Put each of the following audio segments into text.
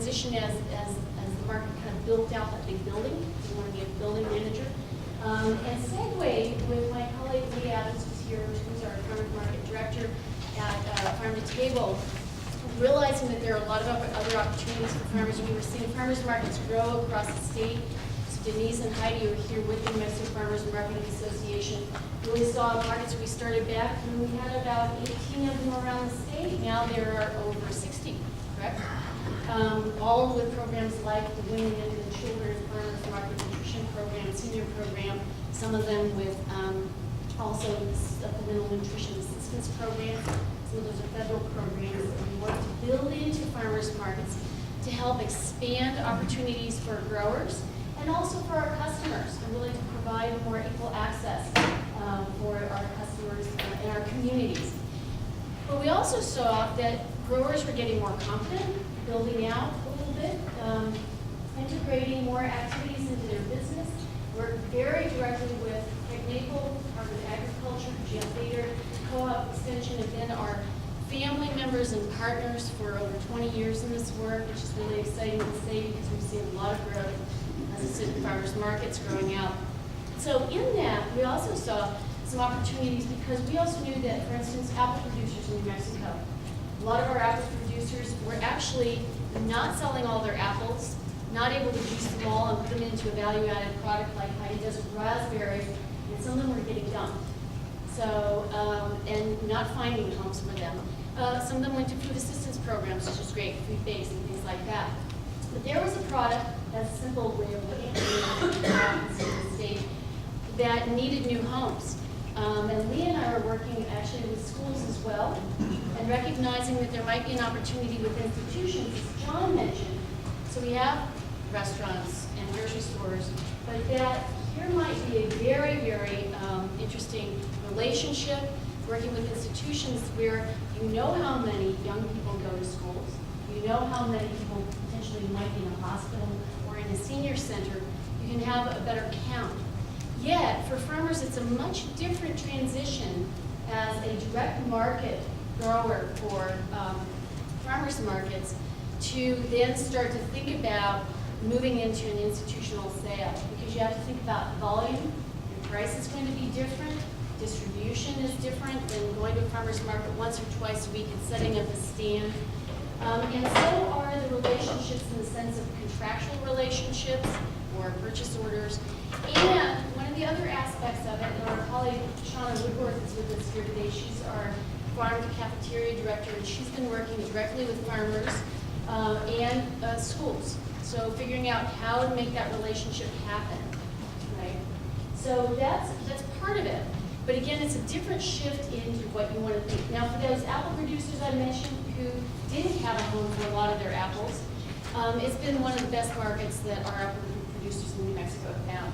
transition as the market kind of built out that big building. We want to be a building manager. And segue with my colleague Lee Adams, who's here, who's our farmers market director at Farm to Table, realizing that there are a lot of other opportunities for farmers. We were seeing farmers markets grow across the state. So Denise and Heidi are here with the New Mexico Farmers Marketing Association. We saw markets we started back when we had about 18 of them around the state. Now there are over 60, correct? All with programs like the Women and the Children's Farmers Market Nutrition Program, Senior Program, some of them with also Supplemental Nutrition Assistance Programs. Some of those are federal programs that we work to build into farmers markets to help expand opportunities for growers and also for our customers, and really to provide more equal access for our customers in our communities. But we also saw that growers were getting more confident, building out a little bit, integrating more activities into their business. Work very directly with Craig Maple, Department of Agriculture, Jeff Bader, Co-op Extension, have been our family members and partners for over 20 years in this work, which is really exciting to say because we've seen a lot of growth as I said, farmers markets growing out. So in that, we also saw some opportunities because we also knew that, for instance, apple producers in New Mexico, a lot of our apple producers were actually not selling all their apples, not able to juice them all and put them into a value-added product like Heidi does with raspberries, and some of them were getting dumped. So, and not finding homes for them. Some of them went to food assistance programs, which is great, food banks and things like that. But there was a product, that's a simple way of looking at the state, that needed new homes. And Lee and I are working actually with schools as well, and recognizing that there might be an opportunity with institutions, as John mentioned. So we have restaurants and grocery stores, but that here might be a very, very interesting relationship, working with institutions where you know how many young people go to schools, you know how many people potentially might be in a hospital or in a senior center, you can have a better count. Yet, for farmers, it's a much different transition as a direct market grower for farmers markets to then start to think about moving into an institutional sale, because you have to think about volume, your price is going to be different, distribution is different than going to a farmer's market once or twice a week and setting up a stand. And so are the relationships in the sense of contractual relationships or purchase orders. And one of the other aspects of it, and our colleague Shauna Woodworth is with us here today, she's our farm to cafeteria director, and she's been working directly with farmers and schools. So figuring out how to make that relationship happen, right? So that's part of it. But again, it's a different shift into what you want to think. Now, for those apple producers I mentioned who didn't have a home for a lot of their apples, it's been one of the best markets that our apple producers in New Mexico have found.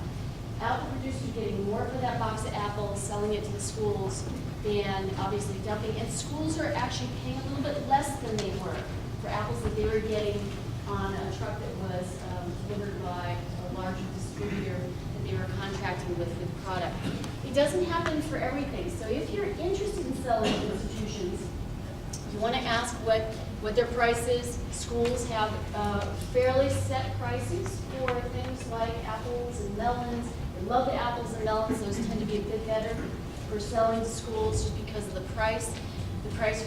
Apple producers getting more for that box of apples, selling it to the schools, and obviously dumping. And schools are actually paying a little bit less than they were for apples that they were getting on a truck that was delivered by a larger distributor that they were contracting with the product. It doesn't happen for everything. So if you're interested in selling to institutions, you want to ask what their price is. Schools have fairly set prices for things like apples and melons. They love the apples and melons. Those tend to be a bit better for selling to schools just because of the price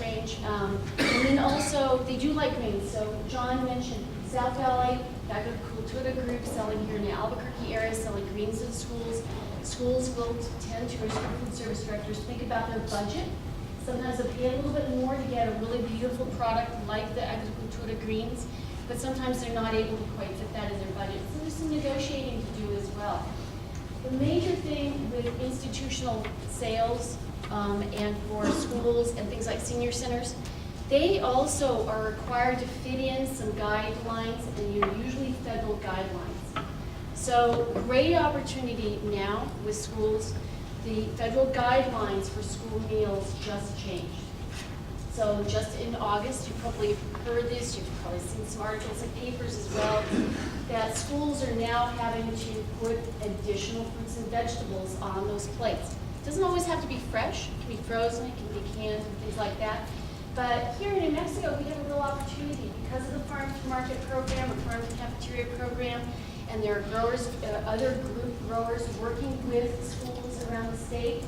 range. And then also, they do like greens. So John mentioned South Valley, Agricultura Group selling here in the Albuquerque area, selling greens to the schools. Schools will tend to, as food service directors, think about their budget. Sometimes they'll pay a little bit more to get a really beautiful product like the Agricultura greens, but sometimes they're not able to quite fit that in their budget. So there's some negotiating to do as well. The major thing with institutional sales and for schools and things like senior centers, they also are required to fit in some guidelines, and you're usually federal guidelines. So great opportunity now with schools. The federal guidelines for school meals just changed. So just in August, you probably heard this, you've probably seen some articles in papers as well, that schools are now having to put additional fruits and vegetables on those plates. It doesn't always have to be fresh, it can be frozen, it can be canned, and things like that. But here in New Mexico, we have a real opportunity because of the farm to market program, or farm to cafeteria program, and there are growers, other group growers working with schools around the state.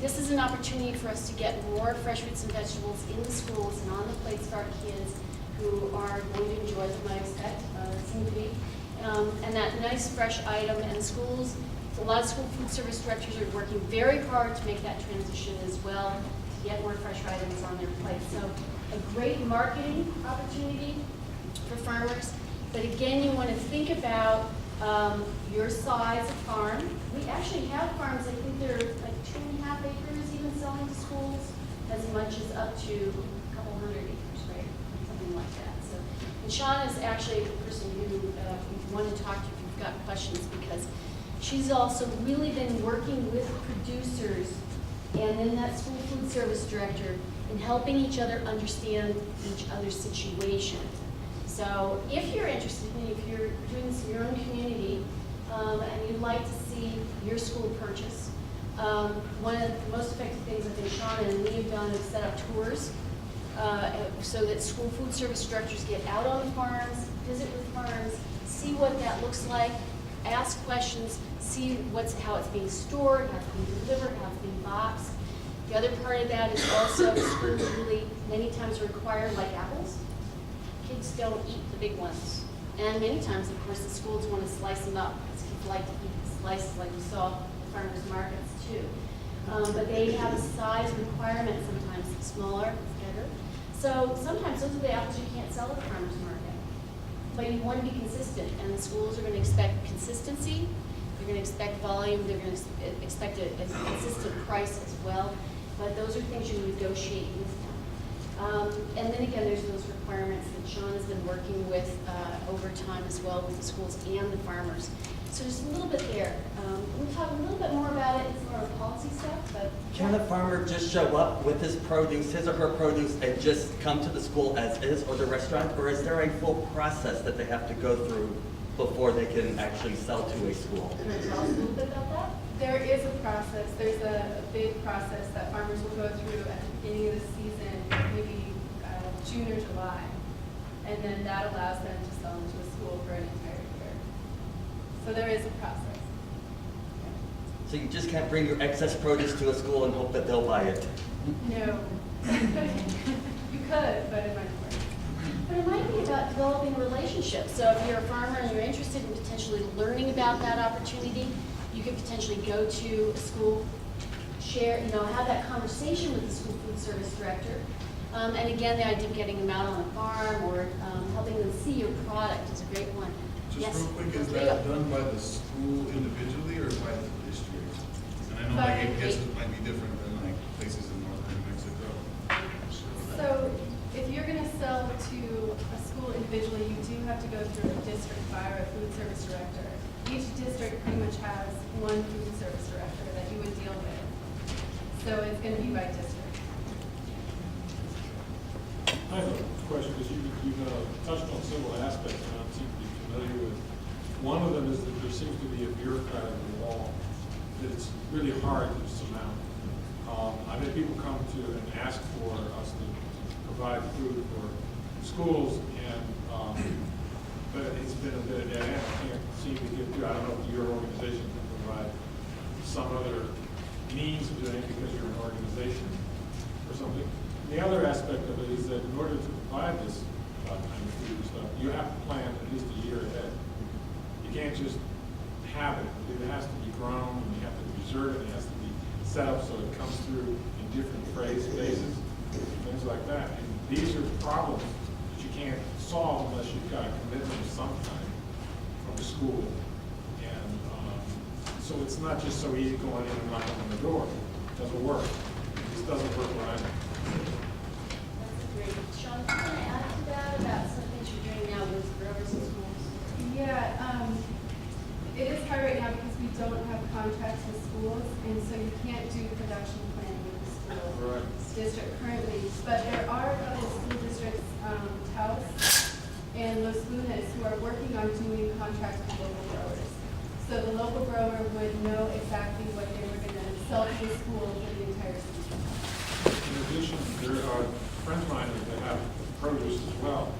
This is an opportunity for us to get more fresh fruits and vegetables in the schools and on the plates of our kids who are going to enjoy them, I expect, seem to be. And that nice fresh item, and schools, a lot of school food service directors are working very hard to make that transition as well, to get more fresh items on their plate. So a great marketing opportunity for farmers. But again, you want to think about your size of farm. We actually have farms, I think they're like 2.5 acres even selling to schools, as much as up to a couple hundred acres, right? Something like that. So, and Shauna is actually the person who we want to talk to if you've got questions, because she's also really been working with producers and then that school food service director in helping each other understand each other's situation. So if you're interested, if you're doing this in your own community, and you'd like to see your school purchase, one of the most effective things I think Shauna and we have done is set up tours so that school food service directors get out on the farms, visit with farms, see what that looks like, ask questions, see how it's being stored, how it's being delivered, how it's being boxed. The other part of that is also schools really many times require, like apples, kids don't eat the big ones. And many times, of course, the schools want to slice them up, because kids like to eat slices like we saw at farmers markets too. But they have a size requirement sometimes, smaller, better. So sometimes those are the apples you can't sell at the farmers market. But you want to be consistent, and the schools are going to expect consistency, they're going to expect volume, they're going to expect a consistent price as well. But those are things you negotiate with them. And then again, there's those requirements that Sean has been working with over time as well with the schools and the farmers. So there's a little bit there. We'll talk a little bit more about it. It's more of policy stuff, but Can the farmer just show up with his produce, his or her produce, and just come to the school as is, or the restaurant? Or is there a full process that they have to go through before they can actually sell to a school? can you tell us a little bit about that? There is a process. There's a big process that farmers will go through at the beginning of the season, maybe June or July. And then that allows them to sell into a school for an entire year. So there is a process. So you just can't bring your excess produce to a school and hope that they'll buy it? No. You could, but it might work. But it might be about developing relationships. So if you're a farmer and you're interested in potentially learning about that opportunity, you could potentially go to a school, share, have that conversation with the school food service director. And again, the idea of getting them out on the farm or helping them see your product is a great one. Just Yes? real quick, is that done by the school individually or by the district? And I know like I guess it might be different than like places in northern New Mexico. So if you're going to sell to a school individually, you do have to go through a district buyer, a food service director. Each district pretty much has one food service director that you would deal with. So it's going to be by district. I have a question, because you touched on several aspects, and I seem to be familiar with. One of them is that there seems to be a bureaucratic wall that it's really hard to surmount. I've had people come to and ask for us to provide food for schools, and but it's been a bit of dead end. I can't seem to get through. I don't know if your organization can provide some other means of doing it because you're an organization or something. The other aspect of it is that in order to provide this kind of food and stuff, you have to plan at least a year ahead. You can't just have it. It has to be grown, and you have to preserve it. It has to be set up so it comes through in different phases, things like that. And these are problems that you can't solve unless you've got a commitment of some kind from the school. And so it's not just so easy going in and knocking on the door. It doesn't work. It just doesn't work where I'm at. That's great. Sean, do you want to add to that about some things you're doing now with growers and schools? Yeah, it is hard right now because we don't have contracts with schools, and so you can't do production planning with the school Right. district currently. But there are a couple of school districts, Taos and Los Lunas, who are working on doing contracts with local growers. So the local grower would know exactly what they were going to sell to the school for the entire season. In addition, there are friends of mine that have produce as well,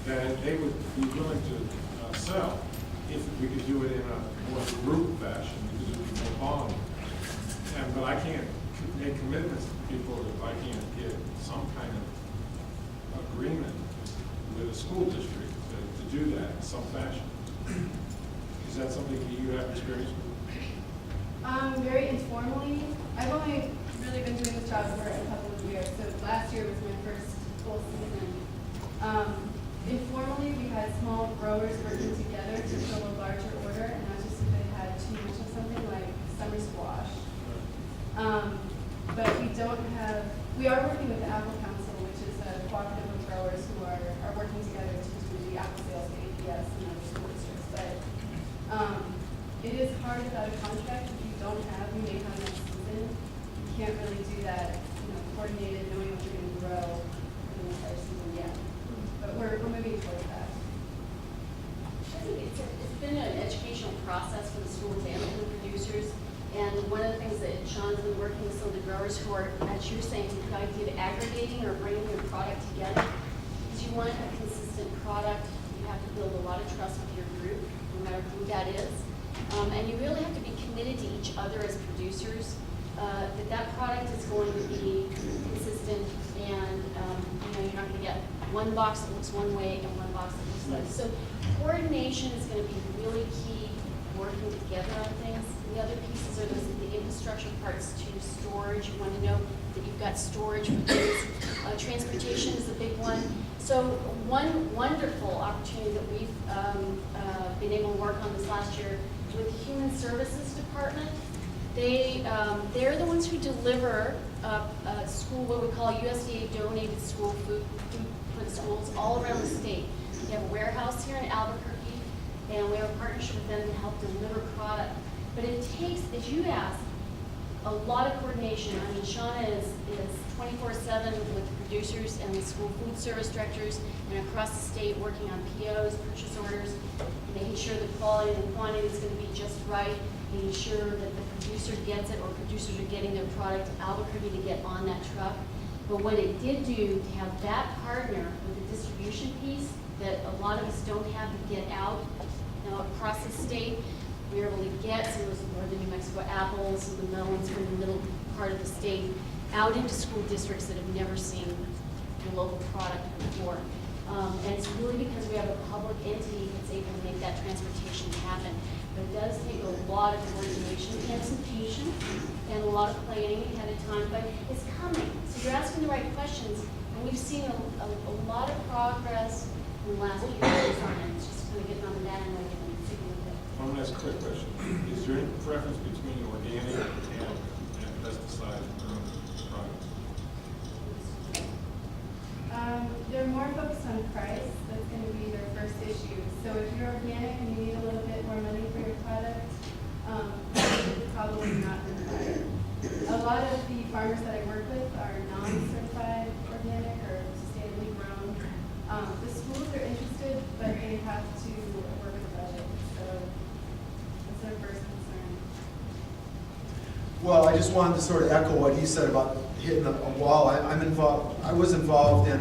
that they would be willing to sell if we could do it in a more group fashion, because it would be more volume. But I can't make commitments to people if I can't get some kind of agreement with a school district to do that in some fashion. Is that something that you have experience with? Very informally. I've only really been doing this job for a couple of years, so last year was my first full season. Informally, we had small growers working together to fill a larger order, and that's just if they had too much of something like summer squash. But we are working with the Apple Council, which is a cooperative of growers who are working together to do the apple sales to APS and other school districts. But it is hard without a contract. If you don't have, you may have next season. You can't really do that, coordinated, knowing what you're going to grow for the entire season yet. But we're moving towards that. I think it's been an educational process for the schools and for the producers. And one of the things that Sean's been working with some of the growers who are, as you're saying, the idea of aggregating or bringing your product together. Because you want a consistent product, you have to build a lot of trust with your group, no matter who that is. And you really have to be committed to each other as producers, that product is going to be consistent, and you're not going to get one box that looks one way and one box that looks like. So coordination is going to be really key, working together on things. The other pieces are the infrastructure parts to storage. You want to know that you've got storage for things. Transportation is a big one. So one wonderful opportunity that we've been able to work on this last year with the Human Services Department. They're the ones who deliver school, what we call USDA donated school food for the schools all around the state. We have a warehouse here in Albuquerque, and we have a partnership with them to help deliver product. But it takes, as you asked, a lot of coordination. I mean, Shauna is 24/7 with producers and the school food service directors and across the state working on POs, purchase orders, making sure the quality and the quantity is going to be just right, making sure that the producer gets it or producers are getting their product to Albuquerque to get on that truck. But what it did do to have that partner with the distribution piece that a lot of us don't have to get out across the state, we were able to get some of those northern New Mexico apples and the melons from the middle part of the state out into school districts that have never seen the local product before. And it's really because we have a public entity that's able to make that transportation happen. But it does take a lot of coordination and some patience and a lot of planning ahead of time, but it's coming. So you're asking the right questions, and we've seen a lot of progress in the last few years on it. It's just kind of getting on the bandwagon and sticking with it. One last quick question. Is there any preference between organic and pesticide products? They're more focused on price. That's going to be their first issue. So if you're organic and you need a little bit more money for your product, it's probably not required. A lot of the farmers that I work with are non-certified organic or sustainably grown. The schools are interested, but they have to work with the budget. So that's their first concern. Well, I just wanted to sort of echo what he said about hitting a wall. I'm involved. I was involved in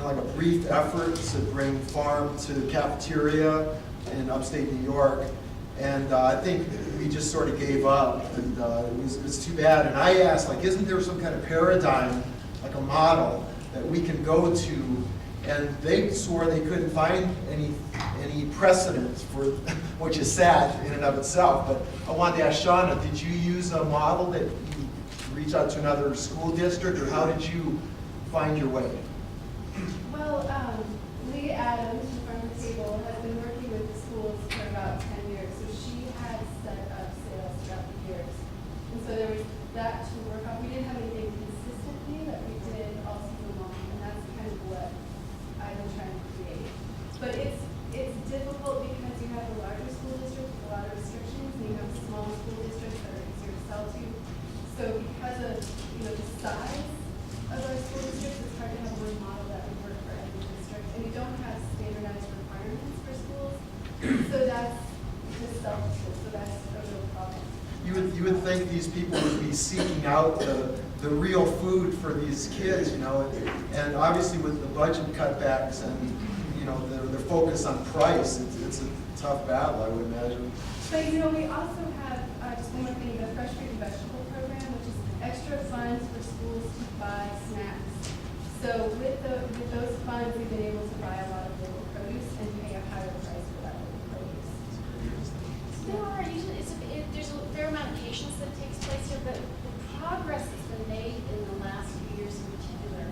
like a brief effort to bring farm to the cafeteria in upstate New York, and I think we just sort of gave up, and it was too bad. And I asked, like, isn't there some kind of paradigm, like a model that we can go to? And they swore they couldn't find any precedent for, which is sad in and of itself. But I wanted to ask Shauna, did you use a model that you reach out to another school district, or how did you find your way? Well, Lee Adams, in front of the table, has been working with the schools for about 10 years. So she had set up sales throughout the years. And so there was that to work on. We didn't have anything consistently that we did all season long, and that's kind of what I've been trying to create. But it's difficult because you have a larger school district with a lot of restrictions, and you have smaller school districts that are easier to sell to. So because of the size of our school districts, it's hard to have one model that would work for every district, and we don't have standardized requirements for schools. So that's the sell to schools. So that's a real problem. You would think these people would be seeking out the the real food for these kids, you know, and obviously with the budget cutbacks and, you know, their focus on price, it's a tough battle, I would imagine. But you know, we also have, just one more thing, the Fresh Fruit and Vegetable Program, which is extra funds for schools to buy snacks. So with those funds, we've been able to buy a lot of local produce and pay a higher price for that local produce. There are usually, there's a fair amount of patience that takes place here, but the progress that's been made in the last few years in particular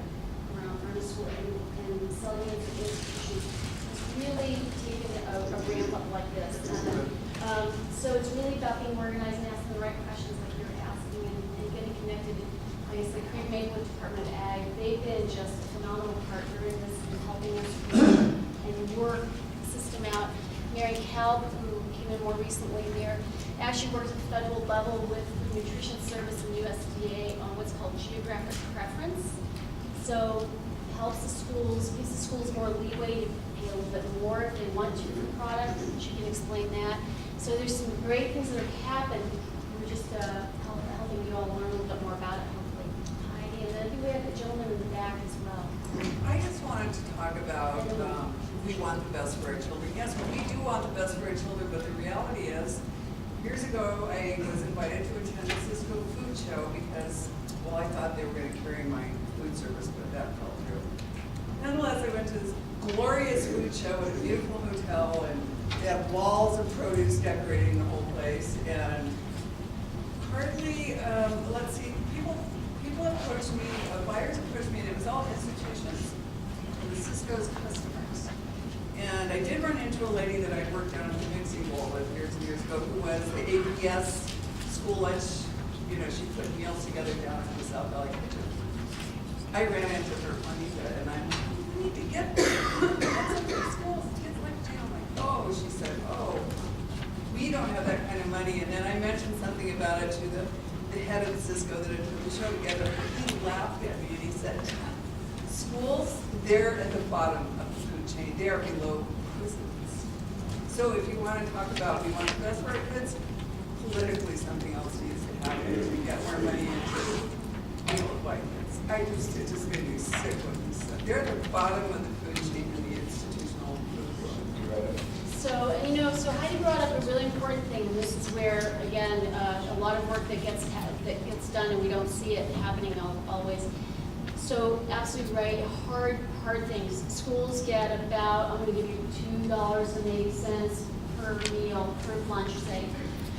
around earnest school and selling into institutions has really taken a ramp up like this. So it's really about being organized and asking the right questions like you're asking and getting connected. Like I said, Craig Maywood, Department of Ag, they've been just a phenomenal partner in this and helping us and work the system out. Mary Kalb, who came in more recently there, actually works at the federal level with the Nutrition Service and USDA on what's called geographic preference. So helps the schools, gives the schools more leeway to pay a little bit more if they want to for the product, and she can explain that. So there's some great things that have happened. We're just helping you all learn a little bit more about it, hopefully. Heidi, and then I think we have the gentleman in the back as well. I just wanted to talk about, we want the best for our children. Yes, we do want the best for our children, but the reality is, years ago, I was invited to attend the Cisco Food Show because, well, I thought they were going to carry my food service, but that fell through. Nonetheless, I went to this glorious food show at a beautiful hotel, and they had walls of produce decorating the whole place, and hardly, let's see, people approached me, buyers approached me, and it was all institutions, and the Cisco's customers. And I did run into a lady that I'd worked down at the mixing bowl with years and years ago, who was the APS school lunch, you know, she put meals together down in the South Valley kitchen. I ran into her, Juanita, and I'm like, we need to get that's up for schools, kids like, I'm like, oh, she said, oh, we don't have that kind of money. And then I mentioned something about it to the head of Cisco that had put the show together. He laughed at me and he said, schools, they're at the bottom of the food chain. They are below prisons. So if you want to talk about we want the best for our kids, politically something else needs to happen to get more money into meal of white kids. It just made me sick when he said they're at the bottom of the food chain in the institutional food world. So, and you know, so Heidi brought up a really important thing, and this is where, again, a lot of work that gets done and we don't see it happening always. So, absolutely right, hard things. Schools get about, I'm going to give you $2.80 per meal, per lunch, say.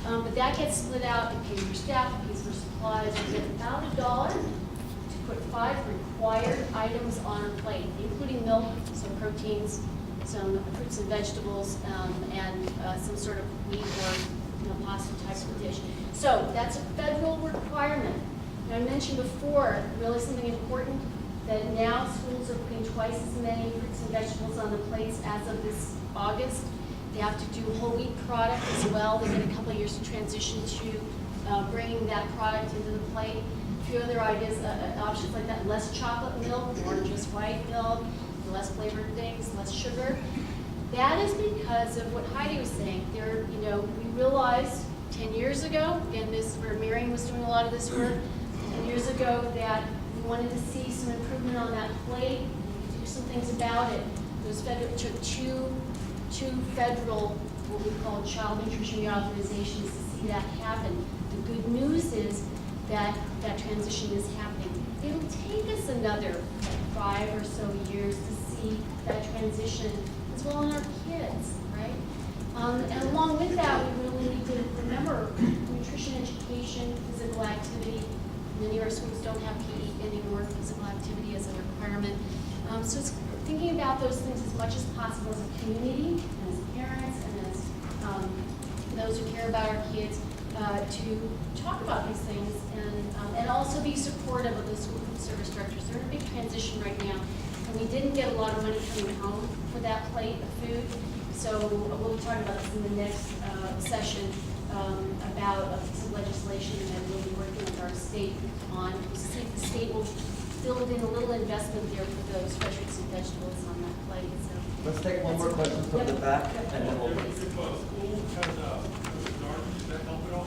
But that gets split out, it pays for staff, it pays for supplies, you get about $1 to put 5 required items on a plate, including milk, so proteins, some fruits and vegetables, and some sort of meat or pasta type of dish. So that's a federal requirement. And I mentioned before, really something important, that now schools are putting twice as many fruits and vegetables on the plates as of this August. They have to do whole wheat product as well. They get a couple of years to transition to bringing that product into the plate. A few other ideas, options like that, less chocolate milk, more just white milk, less flavored things, less sugar. That is because of what Heidi was saying. We realized 10 years ago, again, this is where Miriam was doing a lot of this work, 10 years ago, that we wanted to see some improvement on that plate, do some things about it. Those took two federal, what we call child nutrition reauthorizations to see that happen. The good news is that that transition is happening. It'll take us another 5 or so years to see that transition as well in our kids, right? And along with that, we really need to remember nutrition education, physical activity. Many of our schools don't have PE anymore, physical activity as a requirement. So it's thinking about those things as much as possible as a community, and as parents, and as those who care about our kids, to talk about these things and also be supportive of the school food service directors. They're in a big transition right now, and we didn't get a lot of money coming home for that plate of food. So we'll be talking about this in the next session about some legislation that we'll be working with our state on to see if the state will build in a little investment there for those fresh fruits and vegetables on that plate. So Let's take one more question from the back, and then we'll. If a school has a garden, does that help at all?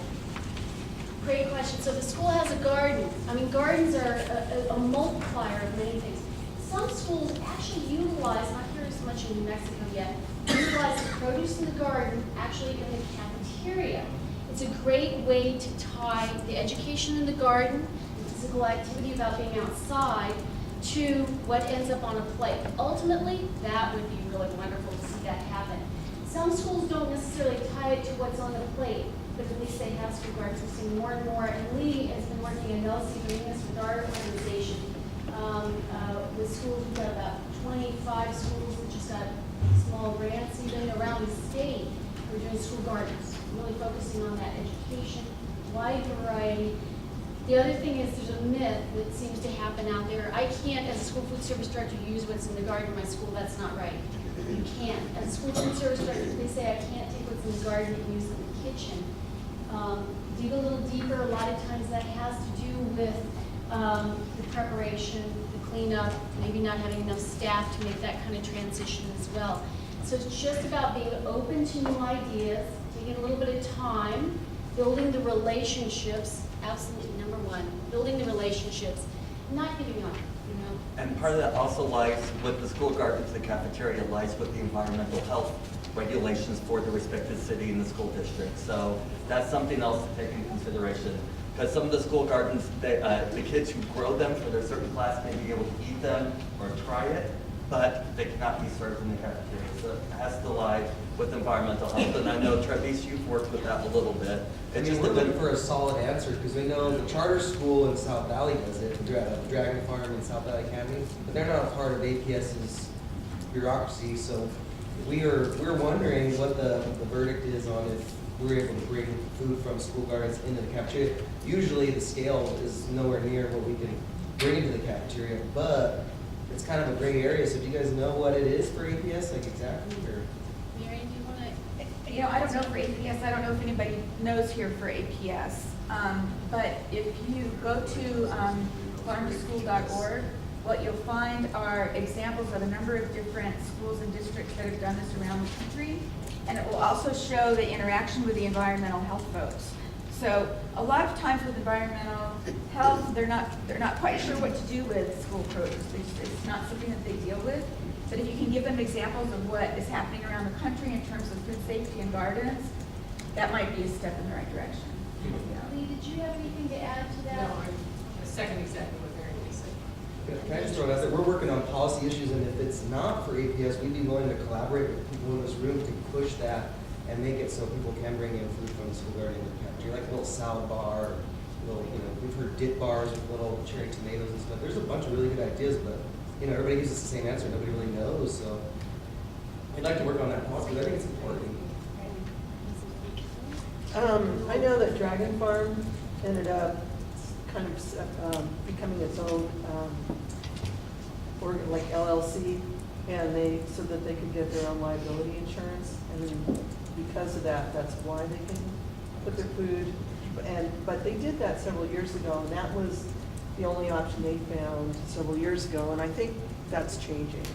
great question. So the school has a garden. I mean, gardens are a multiplier of many things. Some schools actually utilize, not here as much in New Mexico yet, utilize the produce in the garden actually in the cafeteria. It's a great way to tie the education in the garden, the physical activity about being outside, to what ends up on a plate. Ultimately, that would be really wonderful to see that happen. Some schools don't necessarily tie it to what's on the plate, but at least they have school gardens. We're seeing more and more, and Lee has been working in LC doing this with our organization. With schools, we've got about 25 schools that just got small grants even around the state. We're doing school gardens, really focusing on that education, wide variety. The other thing is there's a myth that seems to happen out there. I can't, as a school food service director, use what's in the garden in my school. That's not right. You can't. As a school food service director, they say I can't take what's in the garden and use it in the kitchen. Dig a little deeper. A lot of times that has to do with the preparation, the cleanup, maybe not having enough staff to make that kind of transition as well. So it's just about being open to new ideas, taking a little bit of time, building the relationships, absolutely number one, building the relationships, not giving up, you know. And part of that also lies with the school gardens, the cafeteria lies with the environmental health regulations for the respective city and the school district. So that's something else to take in consideration. Because some of the school gardens, the kids who grow them for their certain class may be able to eat them or try it, but they cannot be served in the cafeteria. So it has to lie with environmental health. And I know Travis, you've worked with that a little bit. I mean, we're looking for a solid answer, because we know the charter school in South Valley does it, Dragon Farm and South Valley Academy, but they're not a part of APS's bureaucracy, so we're wondering what the verdict is on if we're able to bring food from school gardens into the cafeteria. Usually the scale is nowhere near what we can bring into the cafeteria, but it's kind of a gray area, so do you guys know what it is for APS, like exactly, or? Mary, do you want to? You know, I don't know for APS, I don't know if anybody knows here for APS, but if you go to farmtoschool.org, what you'll find are examples of a number of different schools and districts that have done this around the country, and it will also show the interaction with the environmental health folks. So a lot of times with environmental health, they're not quite sure what to do with school produce. It's not something that they deal with. But if you can give them examples of what is happening around the country in terms of food safety and gardens, that might be a step in the right direction. Lee, did you have anything to add to that? No, I second exactly what Mary Lee said. Can I just throw it out there? We're working on policy issues, and if it's not for APS, we'd be willing to collaborate with people in this room to push that and make it so people can bring in food from the school garden in the cafeteria, like a little salad bar, little, you know, we've heard dip bars with little cherry tomatoes and stuff. There's a bunch of really good ideas, but, you know, everybody gives us the same answer. Nobody really knows, so I'd like to work on that policy, because I think it's important. I know that Dragon Farm ended up kind of becoming its own organ, like LLC, and so that they could get their own liability insurance, and because of that, that's why they can put their food. But they did that several years ago, and that was the only option they found several years ago, and I think that's changing.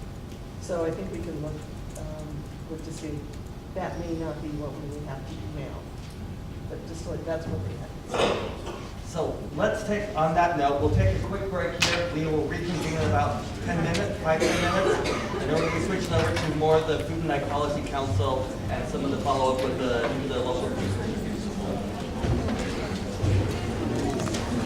So I think we can look to see. That may not be what we would have to do now, but just like that's what they have. So let's take, on that note, we'll take a quick break here. We will reconvene in about 10 minutes, 5 to 10 minutes. And then we'll be switching over to more of the Food and Ecology Council and some of the follow-up with the local